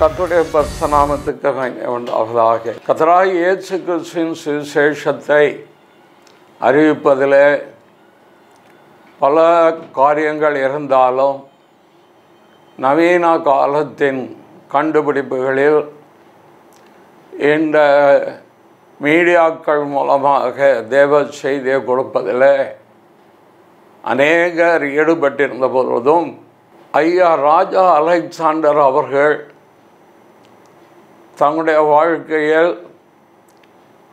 கர்த்தருடைய பரிசுத்த நாமத்துக்கு மகிமை உண்டாவதாக. கர்த்தராகிய இயேசு கிறிஸ்துவின் சுவிசேஷத்தை அறிவிப்பதில் பல காரியங்கள் இருந்தாலும் நவீன காலத்தின் கண்டுபிடிப்புகளில் இந்த மீடியாக்கள் மூலமாக தேவ செய்தியை கொடுப்பதில் அநேகர் ஈடுபட்டிருந்த பொழுதும் ஐயா ராஜா அலெக்சாண்டர் அவர்கள் தங்களுடைய வாழ்க்கையில்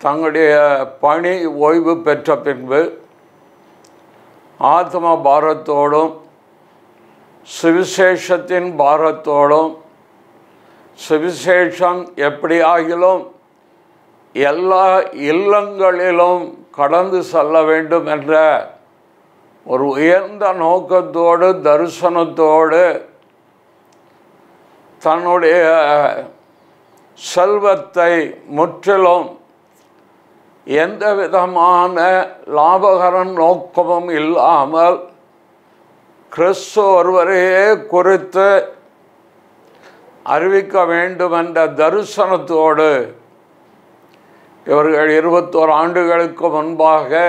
தங்களுடைய பணி ஓய்வு பெற்ற பின்பு ஆத்ம பாரத்தோடும் சுவிசேஷத்தின் பாரத்தோடும் சுவிசேஷம் எப்படியாகிலும் எல்லா இல்லங்களிலும் கடந்து செல்ல வேண்டும் என்ற ஒரு உயர்ந்த நோக்கத்தோடு தரிசனத்தோடு தன்னுடைய செல்வத்தை முற்றிலும் எந்த விதமான லாபகர நோக்கமும் இல்லாமல் கிறிஸ்து ஒருவரையே குறித்து அறிவிக்க வேண்டும் என்ற தரிசனத்தோடு இவர்கள் 21 ஆண்டுகளுக்கு முன்பாக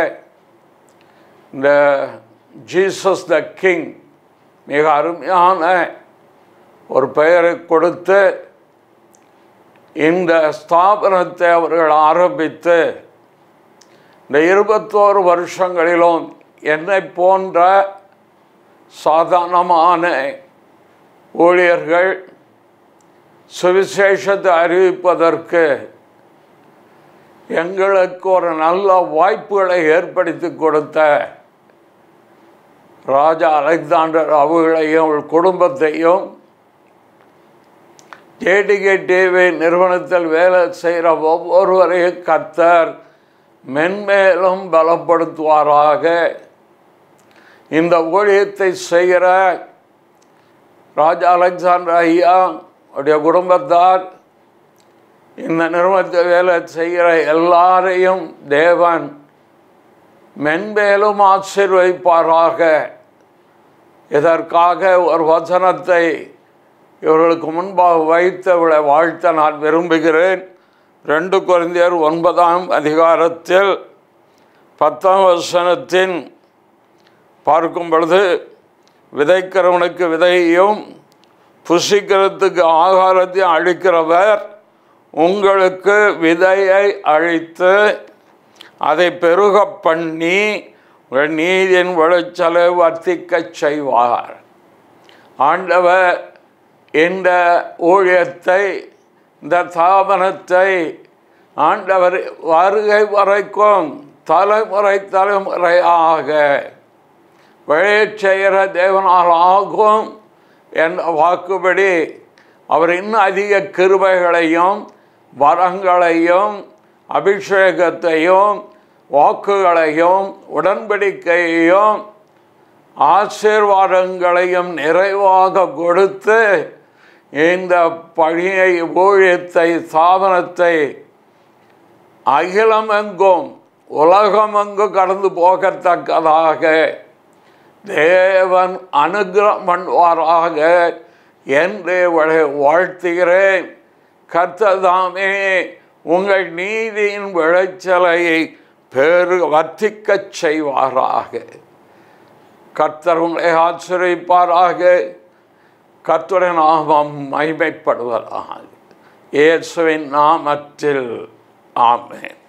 இந்த ஜீசஸ் த கிங் மிக அருமையான ஒரு பெயரை கொடுத்து இந்த ஸ்தாபனத்தை அவர்கள் ஆரம்பித்து இந்த 21 வருஷங்களிலும் என்னை போன்ற சாதாரணமான ஊழியர்கள் சுவிசேஷத்தை அறிவிப்பதற்கு எங்களுக்கு ஒரு நல்ல வாய்ப்புகளை ஏற்படுத்தி கொடுத்த ராஜா அலெக்சாண்டர் அவர்களையும் குடும்பத்தையும் ஜேடிகே டிவி நிறுவனத்தில் வேலை செய்கிற ஒவ்வொருவரையும் கர்த்தர் மென்மேலும் பலப்படுத்துவாராக. இந்த ஊழியத்தை செய்கிற ராஜா அலெக்சாண்டர் ஐயா அவருடைய குடும்பத்தார் இந்த நிறுவனத்தில் வேலை செய்கிற எல்லாரையும் தேவன் மென்மேலும் ஆசீர்வதிப்பாராக. இதற்காக ஒரு வசனத்தை இவர்களுக்கு முன்பாக வைத்தவளை வாழ்த்த நான் விரும்புகிறேன். 2 கொரிந்தியர் 9ஆம் அதிகாரத்தில் 10ஆம் வசனத்தின் பார்க்கும் பொழுது, விதைக்கிறவனுக்கு விதையையும் புசிக்கிறதுக்கு ஆகாரத்தையும் அளிக்கிறவர் உங்களுக்கு விதையை அழித்து அதை பெருக பண்ணி உங்கள் நீதியின் விளைச்சலை வர்த்திக்க செய்வார். ஆண்டவர் இந்த ஊழியத்தை இந்த ஸ்தாபனத்தை ஆண்டவர் வருகை வரைக்கும் தலைமுறை தலைமுறையாக விளையச் செய்கிற தேவனால் ஆகும் என்ற வாக்குப்படி அவர் இன்னும் அதிக கிருபைகளையும் வரங்களையும் அபிஷேகத்தையும் வாக்குகளையும் உடன்படிக்கையையும் ஆசீர்வாதங்களையும் நிறைவாக கொடுத்து இந்த பணியை ஊழியத்தை ஸ்தாபனத்தை அகிலமெங்கும் உலகமெங்கும் கடந்து போகத்தக்கதாக தேவன் அனுகிரகம் பண்ணுவாராக என்று வாழ்த்துகிறேன். கர்த்ததாமே உங்கள் நீதியின் விளைச்சலை வர்த்திக்க செய்வாராக. கர்த்தர் உங்களை ஆசீர்வதிப்பாராக. கர்த்தருடைய நாமம் மகிமைப்படுவதாக. இயேசுவின் நாமத்தில் ஆமென்.